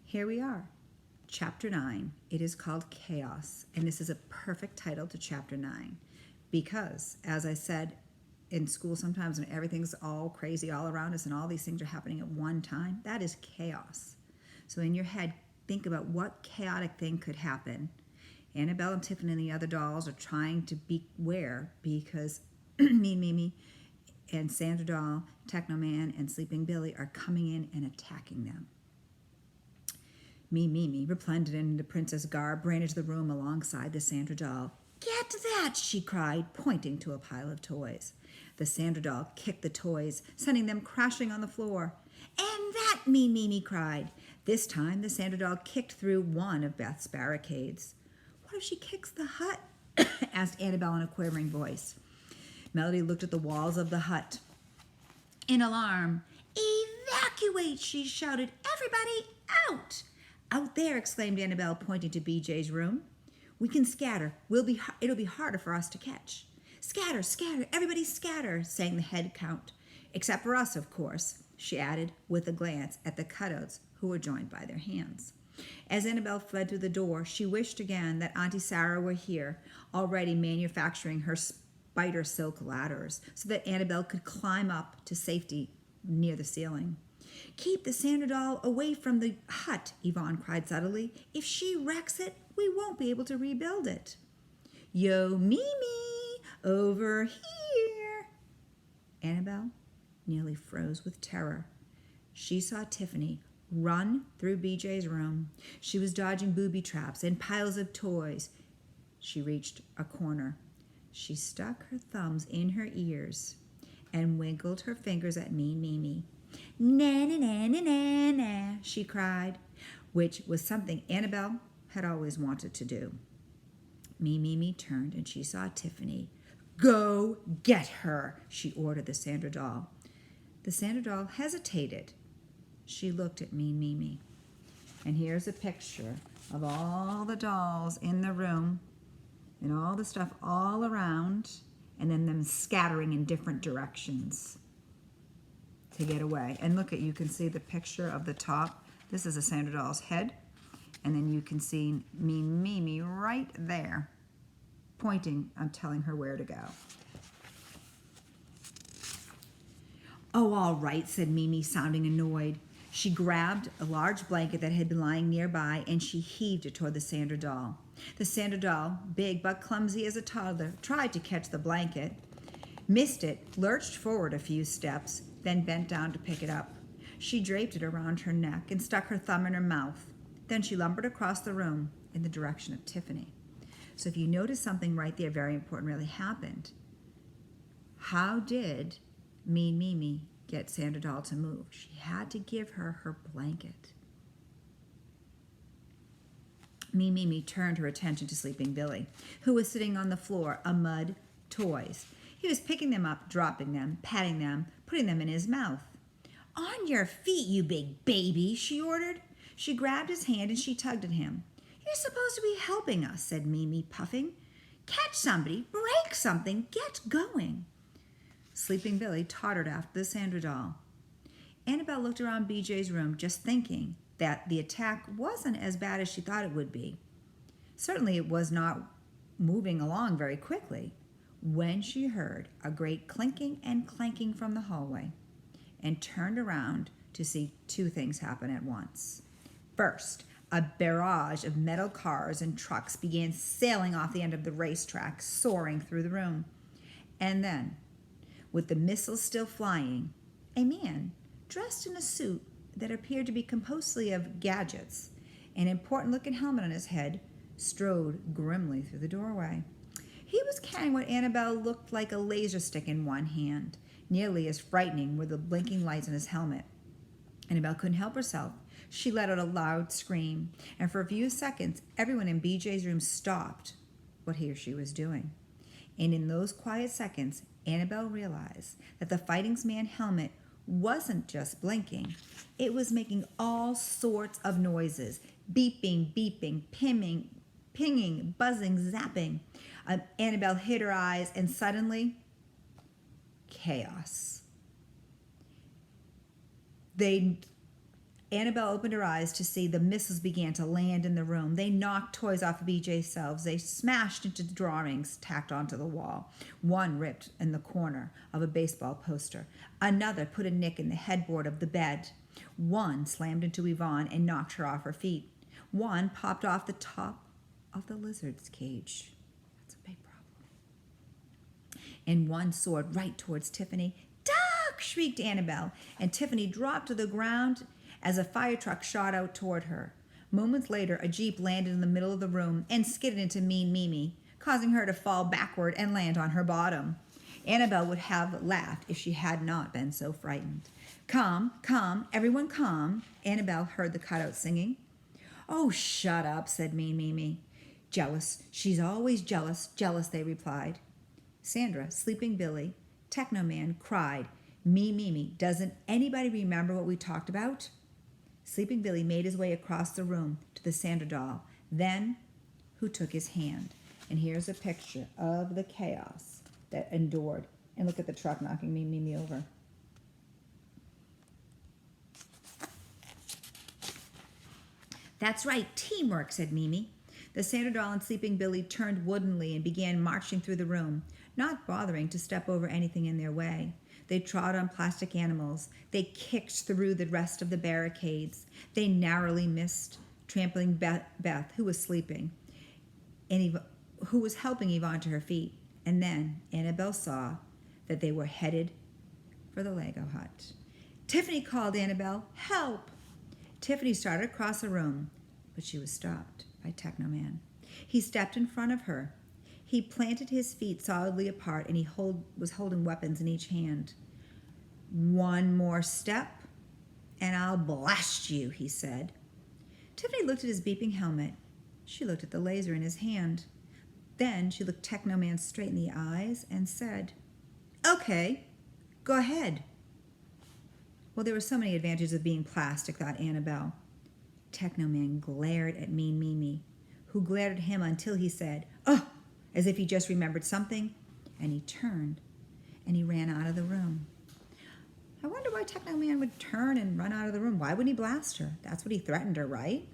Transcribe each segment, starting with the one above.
Here we are, Chapter 9. It is called Chaos, and this is a perfect title to Chapter 9 because, as I said in school sometimes when everything's all crazy all around us and all these things are happening at one time, that is chaos. So in your head, think about what chaotic thing could happen. Annabelle and Tiffany and the other dolls are trying to beware because Mimi and Sandra Doll, Techno Man, and Sleeping Billy are coming in and attacking them. Mimi, resplendent in the princess garb, ran into the room alongside the Sandra Doll. "Get that!" she cried, pointing to a pile of toys. The Sandra Doll kicked the toys, sending them crashing on the floor. "And that!" Mimi cried. This time, the Sandra Doll kicked through one of Beth's barricades. "What if she kicks the hut?" asked Annabelle in a quivering voice. Melody looked at the walls of the hut. In alarm, "Evacuate!" she shouted. "Everybody out!" "Out there!" exclaimed Annabelle, pointing to BJ's room. "We can scatter. It'll be harder for us to catch." "Scatter, scatter, everybody scatter," sang the head count. "Except for us, of course," she added with a glance at the cutouts who were joined by their hands. As Annabelle fled through the door, she wished again that Auntie Sarah were here, already manufacturing her spider silk ladders so that Annabelle could climb up to safety near the ceiling. "Keep the Sandra Doll away from the hut," Yvonne cried subtly. "If she wrecks it, we won't be able to rebuild it." "Yo, Mimi, over here!" Annabelle nearly froze with terror. She saw Tiffany run through BJ's room. She was dodging booby traps and piles of toys. She reached a corner. She stuck her thumbs in her ears and wiggled her fingers at Mimi. "Na na na na na na," she cried, which was something Annabelle had always wanted to do. Mimi turned and she saw Tiffany. "Go get her," she ordered the Sandra Doll. The Sandra Doll hesitated. She looked at Mimi. And here's a picture of all the dolls in the room and all the stuff all around, and then them scattering in different directions to get away. And look at, you can see the picture of the top. This is a Sandra Doll's head. And then you can see Mimi right there, pointing and telling her where to go. "Oh, all right," said Mimi, sounding annoyed. She grabbed a large blanket that had been lying nearby and she heaved it toward the Sandra Doll. The Sandra Doll, big but clumsy as a toddler, tried to catch the blanket, missed it, lurched forward a few steps, then bent down to pick it up. She draped it around her neck and stuck her thumb in her mouth. Then she lumbered across the room in the direction of Tiffany. So if you notice something right there, very important, really happened. How did Mimi get Sandra Doll to move? She had to give her her blanket. Mimi turned her attention to Sleeping Billy, who was sitting on the floor amid toys. He was picking them up, dropping them, patting them, putting them in his mouth. "On your feet, you big baby," she ordered. She grabbed his hand and she tugged at him. "You're supposed to be helping us," said Mimi, puffing. "Catch somebody, break something, get going." Sleeping Billy tottered after the Sandra Doll. Annabelle looked around BJ's room, just thinking that the attack wasn't as bad as she thought it would be. Certainly it was not moving along very quickly when she heard a great clinking and clanking from the hallway and turned around to see two things happen at once. First, a barrage of metal cars and trucks began sailing off the end of the racetrack, soaring through the room. And then, with the missiles still flying, a man dressed in a suit that appeared to be composed of gadgets, an important-looking helmet on his head, strode grimly through the doorway. He was carrying what Annabelle looked like a laser stick in one hand. Nearly as frightening were the blinking lights on his helmet. Annabelle couldn't help herself. She let out a loud scream, and for a few seconds, everyone in BJ's room stopped what he or she was doing. And in those quiet seconds, Annabelle realized that the Fighting Man helmet wasn't just blinking. It was making all sorts of noises. Beeping, beeping, pinging, buzzing, zapping. Annabelle hid her eyes and suddenly, chaos. Annabelle opened her eyes to see the missiles began to land in the room. They knocked toys off of BJ's shelves. They smashed into the drawings tacked onto the wall. One ripped in the corner of a baseball poster. Another put a nick in the headboard of the bed. One slammed into Yvonne and knocked her off her feet. One popped off the top of the lizard's cage. That's a big problem. And one soared right towards Tiffany. "Duck!" shrieked Annabelle, and Tiffany dropped to the ground as a fire truck shot out toward her. Moments later, a Jeep landed in the middle of the room and skidded into Mean Mimi, causing her to fall backward and land on her bottom. Annabelle would have laughed if she had not been so frightened. "Come, come, everyone come," Annabelle heard the cutout singing. "Oh, shut up," said Mean Mimi. "Jealous. She's always jealous, jealous," they replied. Sandra, Sleeping Billy, Techno Man cried, "Mean Mimi, doesn't anybody remember what we talked about?" Sleeping Billy made his way across the room to the Sandra doll. Then, who took his hand? And here's a picture of the chaos that endured. And look at the truck knocking Mean Mimi over. "That's right, teamwork," said Mimi. The Sandra doll and Sleeping Billy turned woodenly and began marching through the room, not bothering to step over anything in their way. They trod on plastic animals. They kicked through the rest of the barricades. They narrowly missed, trampling Beth, who was sleeping, and who was helping Yvonne to her feet. And then Annabelle saw that they were headed for the Lego hut. "Tiffany," called Annabelle, "help!" Tiffany started across the room, but she was stopped by Techno Man. He stepped in front of her. He planted his feet solidly apart, and he was holding weapons in each hand. "One more step, and I'll blast you," he said. Tiffany looked at his beeping helmet. She looked at the laser in his hand. Then she looked Techno Man straight in the eyes and said, "Okay, go ahead." Well, there were so many advantages of being plastic, thought Annabelle. Techno Man glared at Mean Mimi, who glared at him until he said, "Oh," as if he just remembered something, and he turned and he ran out of the room. I wonder why Techno Man would turn and run out of the room. Why wouldn't he blast her? That's what he threatened her, right?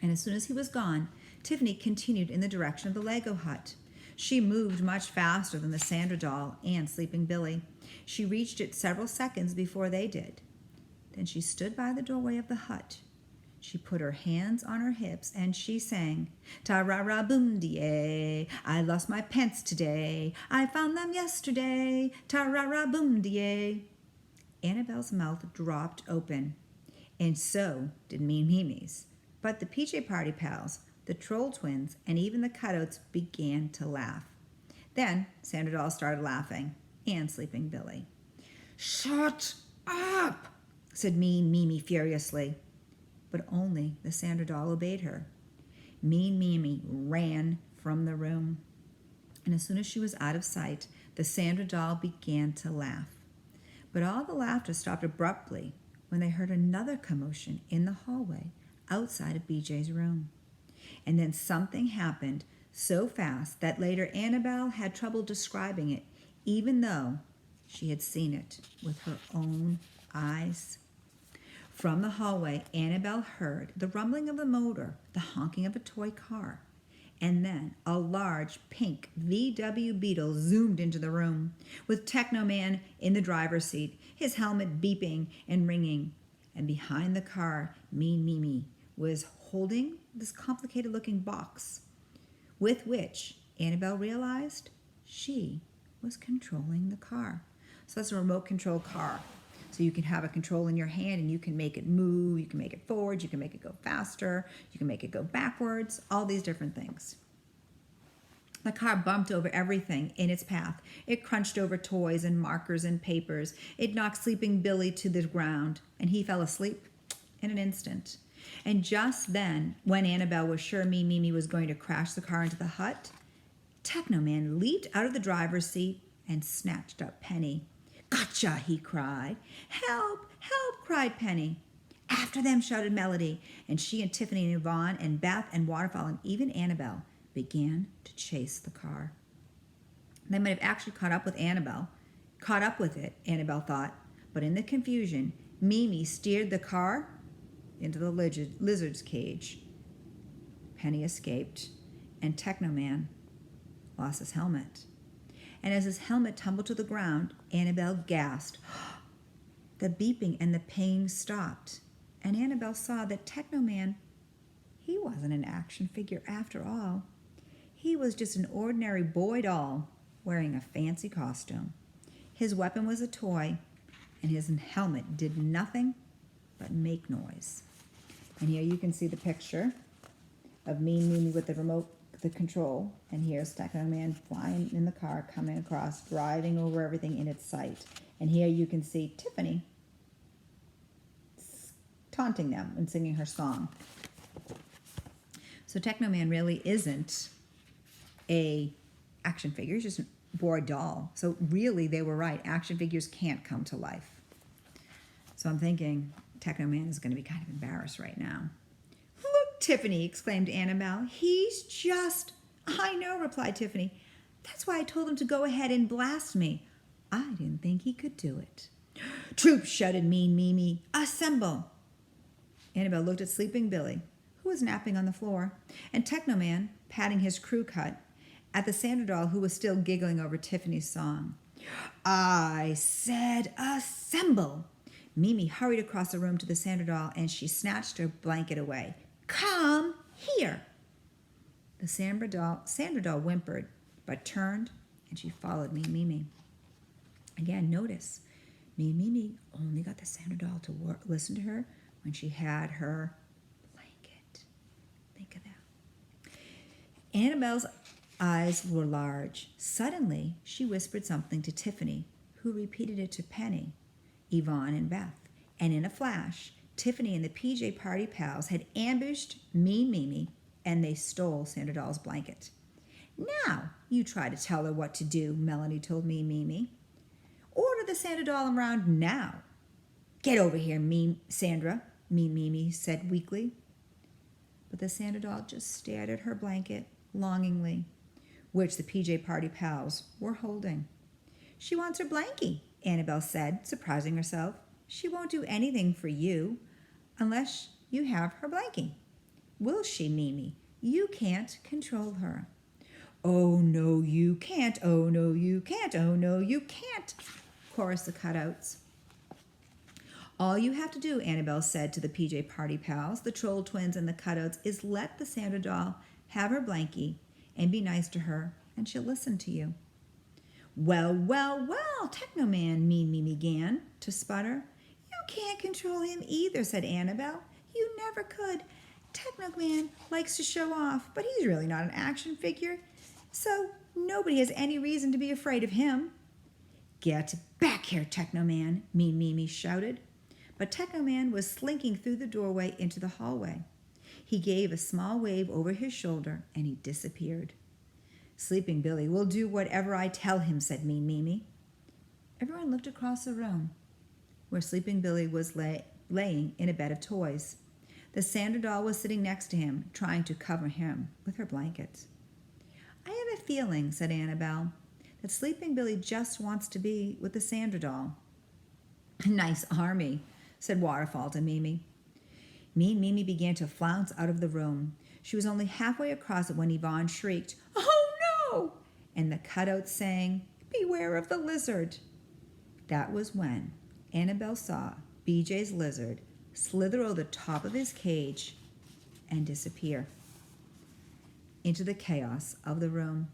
And as soon as he was gone, Tiffany continued in the direction of the Lego hut. She moved much faster than the Sandra doll and Sleeping Billy. She reached it several seconds before they did. Then she stood by the doorway of the hut. She put her hands on her hips and she sang, "Ta-ra-ra-boom-de-ay, I lost my pants today. I found them yesterday. Ta-ra-ra-boom-de-ay." Annabelle's mouth dropped open, and so did Mean Mimi's. But the PJ Party pals, the Troll Twins, and even the cutouts began to laugh. Then Sandra doll started laughing, and Sleeping Billy. "Shut up," said Mean Mimi furiously. But only the Sandra doll obeyed her. Mean Mimi ran from the room. And as soon as she was out of sight, the Sandra doll began to laugh. But all the laughter stopped abruptly when they heard another commotion in the hallway outside of BJ's room. And then something happened so fast that later Annabelle had trouble describing it, even though she had seen it with her own eyes. From the hallway, Annabelle heard the rumbling of the motor, the honking of a toy car, and then a large pink VW Beetle zoomed into the room, with Techno Man in the driver's seat, his helmet beeping and ringing. And behind the car, Mean Mimi was holding this complicated-looking box, with which Annabelle realized she was controlling the car. So that's a remote-controlled car. So you can have a control in your hand and you can make it move, you can make it forward, you can make it go faster, you can make it go backwards, all these different things. The car bumped over everything in its path. It crunched over toys and markers and papers. It knocked Sleeping Billy to the ground, and he fell asleep in an instant. And just then, when Annabelle was sure Mean Mimi was going to crash the car into the hut, Techno Man leaped out of the driver's seat and snatched up Penny. "Gotcha!" he cried. "Help! Help!" cried Penny. "After them!" shouted Melody, and she and Tiffany and Yvonne and Beth and Waterfall and even Annabelle began to chase the car. They might have actually caught up with it, Annabelle thought, but in the confusion, Mimi steered the car into the lizard's cage. Penny escaped, and Technoman lost his helmet. And as his helmet tumbled to the ground, Annabelle gasped. The beeping and the pain stopped, and Annabelle saw that Technoman, he wasn't an action figure after all. He was just an ordinary boy doll wearing a fancy costume. His weapon was a toy, and his helmet did nothing but make noise. And here you can see the picture of Mean Mimi with the remote, the control, and here's Technoman flying in the car, coming across, driving over everything in its sight. And here you can see Tiffany taunting them and singing her song. So Technoman really isn't a action figure, he's just a boy doll. So really they were right, action figures can't come to life. So I'm thinking Technoman is going to be kind of embarrassed right now. Look, Tiffany, exclaimed Annabelle. He's just... I know, replied Tiffany. That's why I told him to go ahead and blast me. I didn't think he could do it. Troops, shouted Mean Mimi. Assemble. Annabelle looked at Sleeping Billy, who was napping on the floor, and Technoman, patting his crew cut, at the Sandra doll, who was still giggling over Tiffany's song. I said assemble. Mimi hurried across the room to the Sandra doll, and she snatched her blanket away. Come here. The Sandra doll whimpered, but turned, and she followed Mean Mimi. Again, notice, Mean Mimi only got the Sandra doll to listen to her when she had her blanket. Think of that. Annabelle's eyes were large. Suddenly, she whispered something to Tiffany, who repeated it to Penny, Yvonne, and Beth. And in a flash, Tiffany and the PJ Party pals had ambushed Mean Mimi, and they stole Sandra doll's blanket. Now, you try to tell her what to do, Melanie told Mean Mimi. Order the Sandra doll around now. Get over here, Sandra, Mean Mimi said weakly. But the Sandra doll just stared at her blanket longingly, which the PJ Party pals were holding. She wants her blankie, Annabelle said, surprising herself. She won't do anything for you unless you have her blankie. Will she, Mimi? You can't control her. Oh, no, you can't. Oh, no, you can't. Oh, no, you can't, chorused the cutouts. All you have to do, Annabelle said to the PJ Party pals, the troll twins and the cutouts, is let the Sandra doll have her blankie and be nice to her, and she'll listen to you. Well, well, well, Technoman, Mean Mimi began to sputter. You can't control him either, said Annabelle. You never could. Technoman likes to show off, but he's really not an action figure, so nobody has any reason to be afraid of him. Get back here, Technoman, Mean Mimi shouted. But Technoman was slinking through the doorway into the hallway. He gave a small wave over his shoulder, and he disappeared. Sleeping Billy will do whatever I tell him, said Mean Mimi. Everyone looked across the room, where Sleeping Billy was laying in a bed of toys. The Sandra doll was sitting next to him, trying to cover him with her blankets. I have a feeling, said Annabelle, that Sleeping Billy just wants to be with the Sandra doll. Nice army, said Waterfall to Mimi. Mean Mimi began to flounce out of the room. She was only halfway across it when Yvonne shrieked, Oh, no! And the cutouts sang, Beware of the lizard. That was when Annabelle saw BJ's lizard slither over the top of his cage and disappear into the chaos of the room.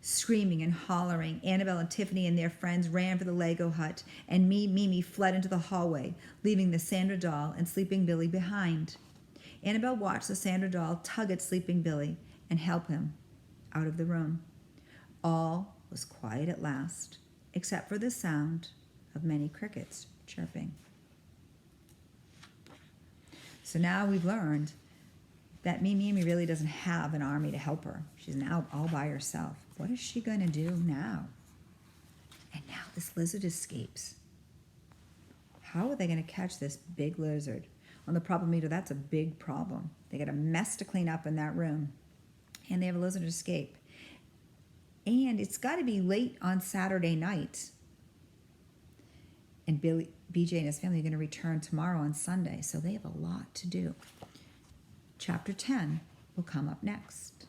Screaming and hollering, Annabelle and Tiffany and their friends ran for the Lego hut, and Mimi fled into the hallway, leaving the Sandra doll and Sleeping Billy behind. Annabelle watched the Sandra doll tug at Sleeping Billy and help him out of the room. All was quiet at last, except for the sound of many crickets chirping. So now we've learned that Mimi really doesn't have an army to help her. She's now all by herself. What is she going to do now? And now this lizard escapes. How are they going to catch this big lizard? On the problem meter, that's a big problem. They got a mess to clean up in that room. And they have a lizard escape. And it's got to be late on Saturday night. And BJ and his family are going to return tomorrow on Sunday, so they have a lot to do. Chapter 10 will come up next.